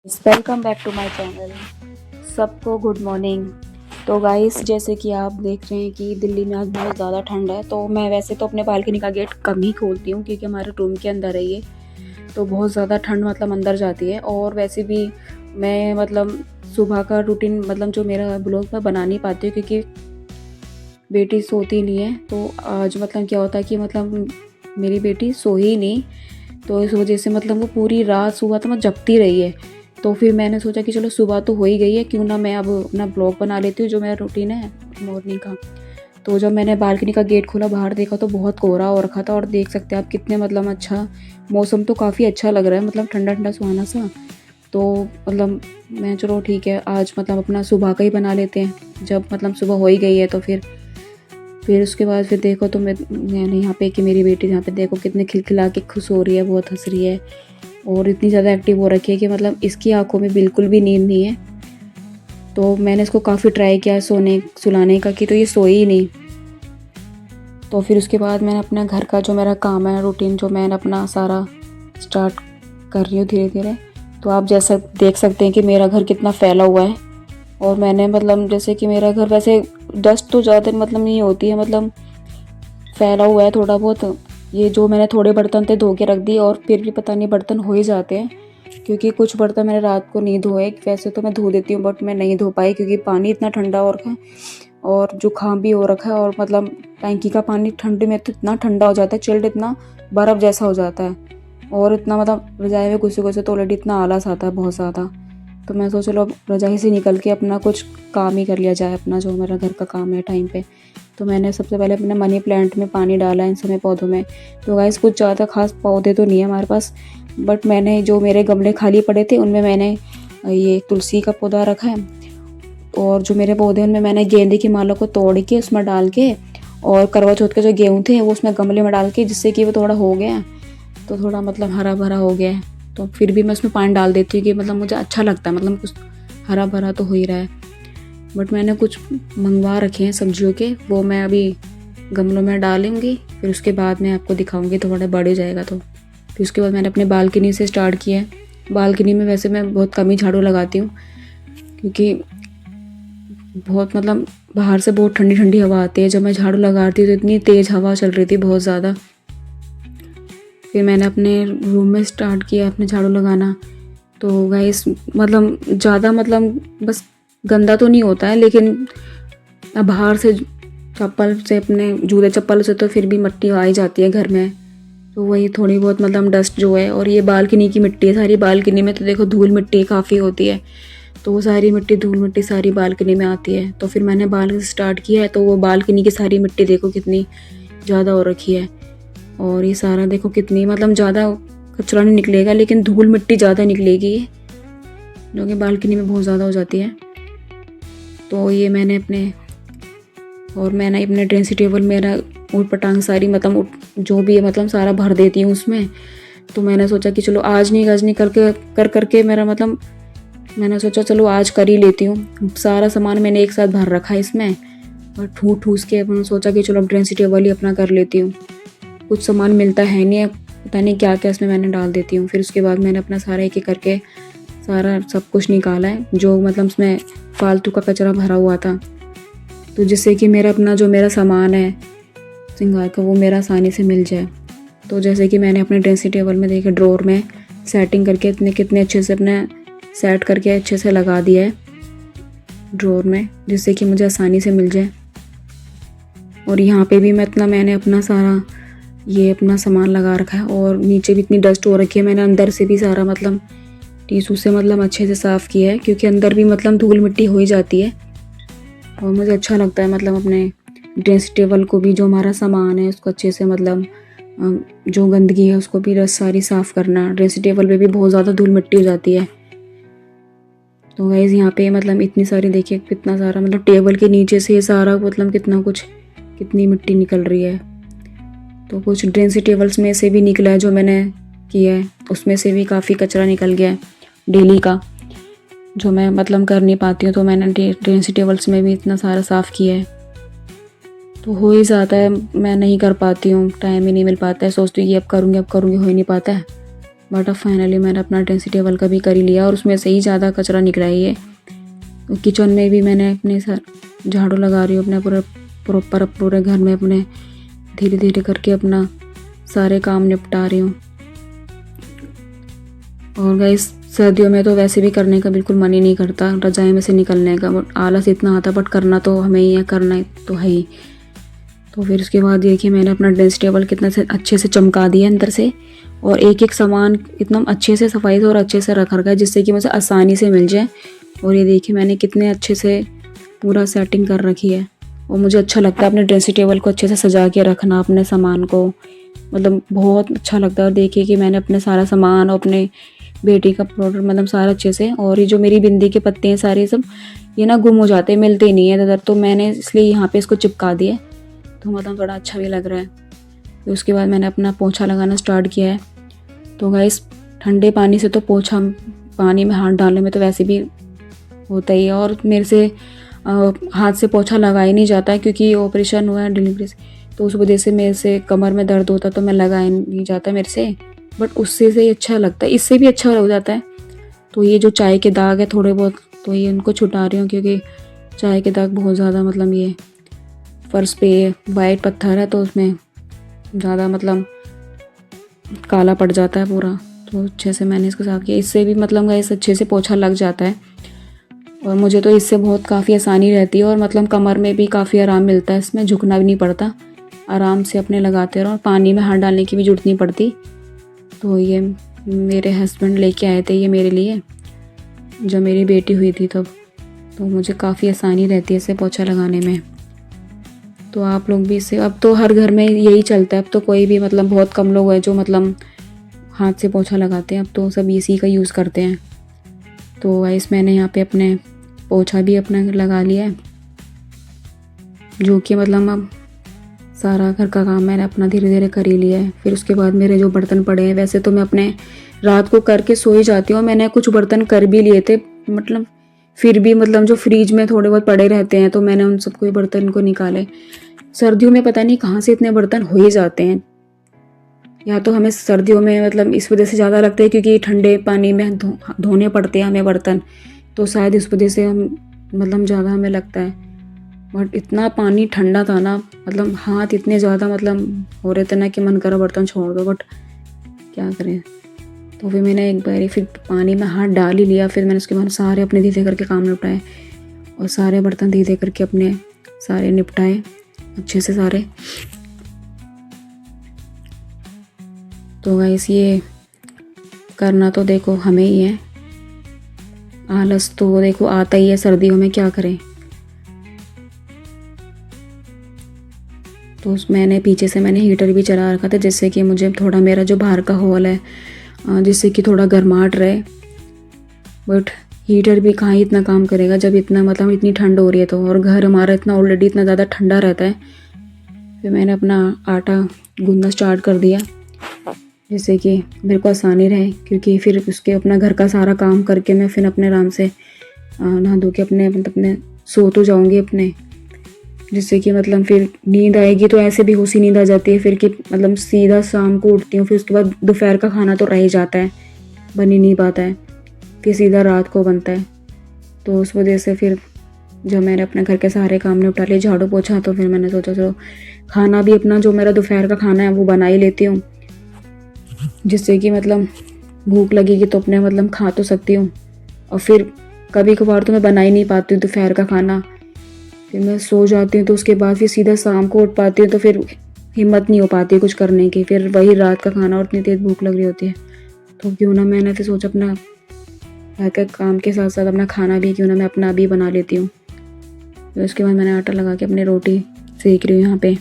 Welcome back to my channel. सबको good morning. तो guys, जैसे कि आप देख रहे हैं कि दिल्ली में आज बहुत ज़्यादा ठंड है। तो मैं वैसे तो अपने बालकनी का गेट कम ही खोलती हूँ क्योंकि हमारे रूम के अंदर है ये। तो बहुत ज़्यादा ठंड मतलब अंदर जाती है। और वैसे भी मैं मतलब सुबह का रूटीन मतलब जो मेरा ब्लॉग मैं बना नहीं पाती हूँ क्योंकि बेटी सोती नहीं है। तो आज मतलब क्या होता है कि मतलब मेरी बेटी सोई ही नहीं, तो इस वजह से मतलब वो पूरी रात सुबह तक जगती रही है। तो फिर मैंने सोचा कि चलो सुबह तो हो ही गई है, क्यों ना मैं अब अपना ब्लॉग बना लेती हूँ जो मेरा रूटीन है मॉर्निंग का। तो जब मैंने बालकनी का गेट खोला, बाहर देखा तो बहुत कोहरा हो रखा था। और देख सकते हैं आप कितने मतलब अच्छा मौसम तो काफ़ी अच्छा लग रहा है, मतलब ठंडा ठंडा सुहाना सा। तो मतलब मैं चलो ठीक है, आज मतलब अपना सुबह का ही बना लेते हैं। जब मतलब सुबह हो ही गई है तो फिर उसके बाद फिर देखो तो मैंने यहाँ पे कि मेरी बेटी यहाँ पे देखो कितने खिलखिला के खुश हो रही है, बहुत हंस रही है और इतनी ज़्यादा एक्टिव हो रखी है कि मतलब इसकी आंखों में बिल्कुल भी नींद नहीं है। तो मैंने इसको काफ़ी ट्राई किया सुलाने का कि तो ये सोई ही नहीं। तो फिर उसके बाद मैंने अपना घर का जो मेरा काम है रूटीन जो मैंने अपना सारा स्टार्ट कर रही हूँ धीरे धीरे। तो आप जैसा देख सकते हैं कि मेरा घर कितना फैला हुआ है। और मैंने मतलब जैसे कि मेरा घर वैसे डस्ट तो ज़्यादा मतलब नहीं होती है, मतलब फैला हुआ है थोड़ा बहुत। ये जो मैंने थोड़े बर्तन थे धो के रख दिए और फिर भी पता नहीं बर्तन हो ही जाते हैं क्योंकि कुछ बर्तन मैंने रात को नहीं धोए। वैसे तो मैं धो देती हूँ बट मैं नहीं धो पाई क्योंकि पानी इतना ठंडा हो रखा है और जुकाम भी हो रखा है। और मतलब टैंकी का पानी ठंडे में तो इतना ठंडा हो जाता है, चिल्ड इतना बर्फ़ जैसा हो जाता है। और इतना मतलब रजाई में घुसे घुसे तो ऑलरेडी इतना आलस आता है बहुत ज़्यादा। तो मैं सोचा चलो अब रजाई से निकल के अपना कुछ काम ही कर लिया जाए, अपना जो मेरा घर का काम है टाइम पे। तो मैंने सबसे पहले अपने मनी प्लांट में पानी डाला, इन समय पौधों में। तो गाइस कुछ ज़्यादा खास पौधे तो नहीं है हमारे पास, बट मैंने जो मेरे गमले खाली पड़े थे उनमें मैंने ये तुलसी का पौधा रखा है। और जो मेरे पौधे उनमें मैंने गेंदे की माला को तोड़ के उसमें डाल के और करवा चौथ के जो गेहूँ थे वो उसमें गमले में डाल के, जिससे कि वो थोड़ा हो गया, तो थोड़ा मतलब हरा भरा हो गया है। तो फिर भी मैं उसमें पानी डाल देती हूँ कि मतलब मुझे अच्छा लगता है, मतलब कुछ हरा भरा तो हो ही रहा है। बट मैंने कुछ मंगवा रखे हैं सब्जियों के, वो मैं अभी गमलों में डालूंगी। फिर उसके बाद मैं आपको दिखाऊंगी, थोड़ा बड़ हो जाएगा तो। फिर उसके बाद मैंने अपने बालकनी से स्टार्ट किया है। बालकनी में वैसे मैं बहुत कम ही झाड़ू लगाती हूँ क्योंकि बहुत मतलब बाहर से बहुत ठंडी ठंडी हवा आती है। जब मैं झाड़ू लगाती हूँ तो इतनी तेज़ हवा चल रही थी बहुत ज़्यादा। फिर मैंने अपने रूम में स्टार्ट किया अपने झाड़ू लगाना। तो गाइस मतलब ज़्यादा मतलब बस गंदा तो नहीं होता है, लेकिन अब बाहर से चप्पल से अपने जूते चप्पल से तो फिर भी मिट्टी आ ही जाती है घर में। तो वही थोड़ी बहुत मतलब डस्ट जो है, और ये बालकनी की मिट्टी है सारी। बालकनी में तो देखो धूल मिट्टी काफ़ी होती है, तो वो सारी मिट्टी धूल मिट्टी सारी बालकनी में आती है। तो फिर मैंने बालकनी स्टार्ट किया है, तो वो बालकनी की सारी मिट्टी देखो कितनी ज़्यादा हो रखी है। और ये सारा देखो कितनी मतलब ज़्यादा कचरा नहीं निकलेगा, लेकिन धूल मिट्टी ज़्यादा निकलेगी जो कि बालकनी में बहुत ज़्यादा हो जाती है। तो ये मैंने अपने ड्रेसिंग टेबल मेरा ऊट पटांग सारी मतलब जो भी है मतलब सारा भर देती हूँ उसमें। तो मैंने सोचा कि चलो आज नहीं करके मेरा मतलब मैंने सोचा चलो आज कर ही लेती हूँ। सारा सामान मैंने एक साथ भर रखा है इसमें और ठूस के मैंने सोचा कि चलो अब ड्रेसिंग टेबल ही अपना कर लेती हूँ। कुछ सामान मिलता है नहीं, पता नहीं क्या क्या इसमें मैंने डाल देती हूँ। फिर उसके बाद मैंने अपना सारा एक एक करके सारा सब कुछ निकाला है जो मतलब उसमें फालतू का कचरा भरा हुआ था, तो जिससे कि मेरा सामान है श्रृंगार का वो मेरा आसानी से मिल जाए। तो जैसे कि मैंने अपने ड्रेसिंग टेबल में देखे ड्रॉर में सेटिंग करके कितने अच्छे से अपने सेट करके अच्छे से लगा दिया है ड्रॉर में, जिससे कि मुझे आसानी से मिल जाए। और यहाँ पे भी मैंने अपना सारा ये अपना सामान लगा रखा है। और नीचे भी इतनी डस्ट हो रखी है, मैंने अंदर से भी सारा मतलब टिश्यू से मतलब अच्छे से साफ़ किया है क्योंकि अंदर भी मतलब धूल मिट्टी हो ही जाती है। और मुझे अच्छा लगता है मतलब अपने ड्रेसिंग टेबल को भी, जो हमारा सामान है उसको अच्छे से मतलब जो गंदगी है उसको भी रस सारी साफ़ करना। ड्रेसिंग टेबल पे भी बहुत ज़्यादा धूल मिट्टी हो जाती है। तो गाइस यहाँ पे मतलब इतनी सारी देखिए कितना सारा मतलब टेबल के नीचे से सारा मतलब कितनी मिट्टी निकल रही है। तो कुछ ड्रेसिंग टेबल्स में से भी निकला है जो मैंने किया है, उसमें से भी काफ़ी कचरा निकल गया है डेली का जो मैं मतलब कर नहीं पाती हूँ। तो मैंने ड्रेसिंग टेबल्स में भी इतना सारा साफ़ किया है। तो हो ही जाता है, मैं नहीं कर पाती हूँ, टाइम ही नहीं मिल पाता है। सोचती हूँ कि अब करूँगी हो ही नहीं पाता है। बट अब फाइनली मैंने अपना ड्रेसिंग टेबल का भी कर ही लिया और उसमें से ही ज़्यादा कचरा निकला ही है। तो किचन में भी मैंने अपने सर झाड़ू लगा रही हूँ, अपने प्रॉपर पूरे घर में अपने धीरे धीरे करके अपना सारे काम निपटा रही हूँ। और गाइस सर्दियों में तो वैसे भी करने का बिल्कुल मन ही नहीं करता रजाई में से निकलने का, बट आलस इतना आता, बट करना तो हमें ही है, करना तो है ही। तो फिर उसके बाद देखिए मैंने अपना ड्रेसिंग टेबल कितना से अच्छे से चमका दिया अंदर से, और एक एक सामान इतना अच्छे से सफाई से और अच्छे से रखा है जिससे कि मुझे आसानी से मिल जाए। और ये देखिए मैंने कितने अच्छे से पूरा सेटिंग कर रखी है। और मुझे अच्छा लगता है अपने ड्रेसिंग टेबल को अच्छे से सजा के रखना, अपने सामान को, मतलब बहुत अच्छा लगता है। और देखिए कि मैंने अपने सारा सामान और अपने बेटी का प्रोडक्ट मतलब सारा अच्छे से, और ये जो मेरी बिंदी के पत्ते हैं सारे सब ये ना गुम हो जाते हैं, मिलते ही नहीं है इधर, तो मैंने इसलिए यहाँ पे इसको चिपका दिया, तो मतलब थोड़ा अच्छा भी लग रहा है। तो उसके बाद मैंने अपना पोछा लगाना स्टार्ट किया है। तो गाइस ठंडे पानी से तो पोछा, पानी में हाथ डालने में तो वैसे भी होता ही है, और मेरे से हाथ से पोछा लगा ही नहीं जाता है क्योंकि ऑपरेशन हुआ है डिलीवरी से, तो उस वजह से मेरे से कमर में दर्द होता तो मैं लगा ही नहीं जाता मेरे से, बट उससे से अच्छा लगता है, इससे भी अच्छा हो जाता है। तो ये जो चाय के दाग है थोड़े बहुत, तो ये उनको छुटा रही हूँ क्योंकि चाय के दाग बहुत ज़्यादा, मतलब ये फर्श पे वाइट पत्थर है तो उसमें ज़्यादा मतलब काला पड़ जाता है पूरा। तो अच्छे से मैंने इसको साफ किया, इससे भी मतलब गाइस अच्छे से पोछा लग जाता है, और मुझे तो इससे बहुत काफ़ी आसानी रहती है, और मतलब कमर में भी काफ़ी आराम मिलता है, इसमें झुकना भी नहीं पड़ता, आराम से अपने लगाते रहो, और पानी में हाथ डालने की भी जरूरत नहीं पड़ती। तो ये मेरे हस्बैंड लेके आए थे ये मेरे लिए जब मेरी बेटी हुई थी तब, तो मुझे काफ़ी आसानी रहती है इसे पोछा लगाने में। तो आप लोग भी इसे, अब तो हर घर में यही चलता है, अब तो कोई भी मतलब बहुत कम लोग हैं जो मतलब हाथ से पोछा लगाते हैं, अब तो सब इसी का यूज़ करते हैं। तो गाइस मैंने यहाँ पे अपने पोछा भी अपना लगा लिया है, जो कि मतलब अब सारा घर का काम मैंने अपना धीरे धीरे कर ही लिया है। फिर उसके बाद मेरे जो बर्तन पड़े हैं, वैसे तो मैं अपने रात को करके सो ही जाती हूँ, मैंने कुछ बर्तन कर भी लिए थे, मतलब फिर भी मतलब जो फ्रिज में थोड़े बहुत पड़े रहते हैं तो मैंने उन सबको बर्तन को निकाले। सर्दियों में पता नहीं कहाँ से इतने बर्तन हो ही जाते हैं, या तो हमें सर्दियों में मतलब इस वजह से ज़्यादा लगता है क्योंकि ठंडे पानी में धोने पड़ते हैं हमें बर्तन, तो शायद इस वजह से हम मतलब ज़्यादा हमें लगता है। बट इतना पानी ठंडा था ना, मतलब हाथ इतने ज़्यादा मतलब हो रहे थे ना कि मन करा बर्तन छोड़ दो, बट क्या करें। तो फिर मैंने एक बार फिर पानी में हाथ डाल ही लिया, फिर मैंने उसके बाद सारे अपने धीरे करके काम निपटाए, और सारे बर्तन धीरे करके अपने सारे निपटाए अच्छे से सारे। तो गाइस ये करना तो देखो हमें ही है, आलस तो देखो आता ही है सर्दियों में, क्या करें। तो मैंने पीछे से मैंने हीटर भी चला रखा था जिससे कि मुझे थोड़ा मेरा जो बाहर का हॉल है जिससे कि थोड़ा गर्माहट रहे, बट हीटर भी कहाँ ही इतना काम करेगा जब इतना मतलब इतनी ठंड हो रही है तो, और घर हमारा इतना ऑलरेडी इतना ज़्यादा ठंडा रहता है। फिर मैंने अपना आटा गूंदना स्टार्ट कर दिया जिससे कि मेरे को आसानी रहे, क्योंकि फिर उसके अपना घर का सारा काम करके मैं फिर अपने आराम से नहा धो के अपने सो तो जाऊँगी अपने, जिससे कि मतलब फिर नींद आएगी तो ऐसे भी होशी नींद आ जाती है फिर कि मतलब सीधा शाम को उठती हूँ, फिर उसके बाद दोपहर का खाना तो रह ही जाता है, बन ही नहीं पाता है, फिर सीधा रात को बनता है। तो उस वजह से फिर जब मैंने अपने घर के सारे काम निपटा लिए, झाड़ू पोछा, तो फिर मैंने सोचा चलो खाना भी अपना जो मेरा दोपहर का खाना है वो बना ही लेती हूँ, जिससे कि मतलब भूख लगेगी तो अपने मतलब खा तो सकती हूँ। और फिर कभी कभार तो मैं बना ही नहीं पाती हूँ दोपहर का खाना, फिर मैं सो जाती हूँ, तो उसके बाद फिर सीधा शाम को उठ पाती हूँ तो फिर हिम्मत नहीं हो पाती कुछ करने की, फिर वही रात का खाना और इतनी तेज़ भूख लग रही होती है। तो क्यों ना मैंने फिर सोचा अपना घर के काम के साथ साथ अपना खाना भी क्यों ना मैं अपना भी बना लेती हूँ। तो उसके बाद मैंने आटा लगा के अपनी रोटी सेक रही हूँ यहाँ पे।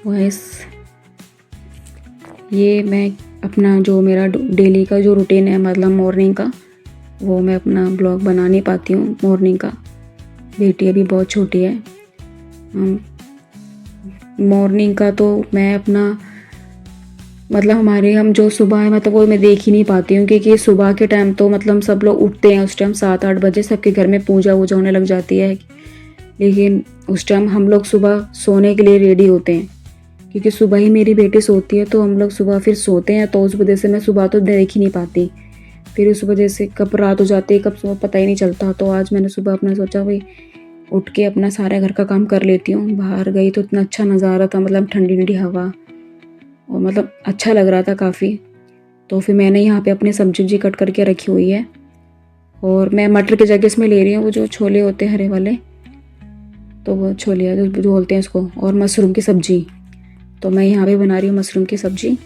वैस ये मैं अपना जो मेरा डेली का जो रूटीन है मतलब मॉर्निंग का, वो मैं अपना ब्लॉग बना नहीं पाती हूँ मॉर्निंग का, बेटी अभी बहुत छोटी है। मॉर्निंग का तो मैं अपना मतलब हमारे हम जो सुबह है मतलब वो मैं देख ही नहीं पाती हूँ, क्योंकि सुबह के टाइम तो मतलब सब लोग उठते हैं, उस टाइम 7-8 बजे सबके घर में पूजा वूजा होने लग जाती है, लेकिन उस टाइम हम लोग सुबह सोने के लिए रेडी होते हैं, क्योंकि सुबह ही मेरी बेटी सोती है, तो हम लोग सुबह फिर सोते हैं, तो उस वजह से मैं सुबह तो देख ही नहीं पाती। फिर उस वजह से कब रात हो जाती है, कब सुबह पता ही नहीं चलता। तो आज मैंने सुबह अपना सोचा भाई उठ के अपना सारा घर का काम कर लेती हूँ। बाहर गई तो इतना अच्छा नज़ारा था, मतलब ठंडी ठंडी हवा, और मतलब अच्छा लग रहा था काफ़ी। तो फिर मैंने यहाँ पे अपनी सब्जी कट करके रखी हुई है, और मैं मटर की जगह इसमें ले रही हूँ वो जो छोले होते हैं हरे वाले, तो वो छोले जो बोलते हैं इसको, और मशरूम की सब्ज़ी। तो मैं यहाँ पे बना रही हूँ मशरूम की सब्ज़ी।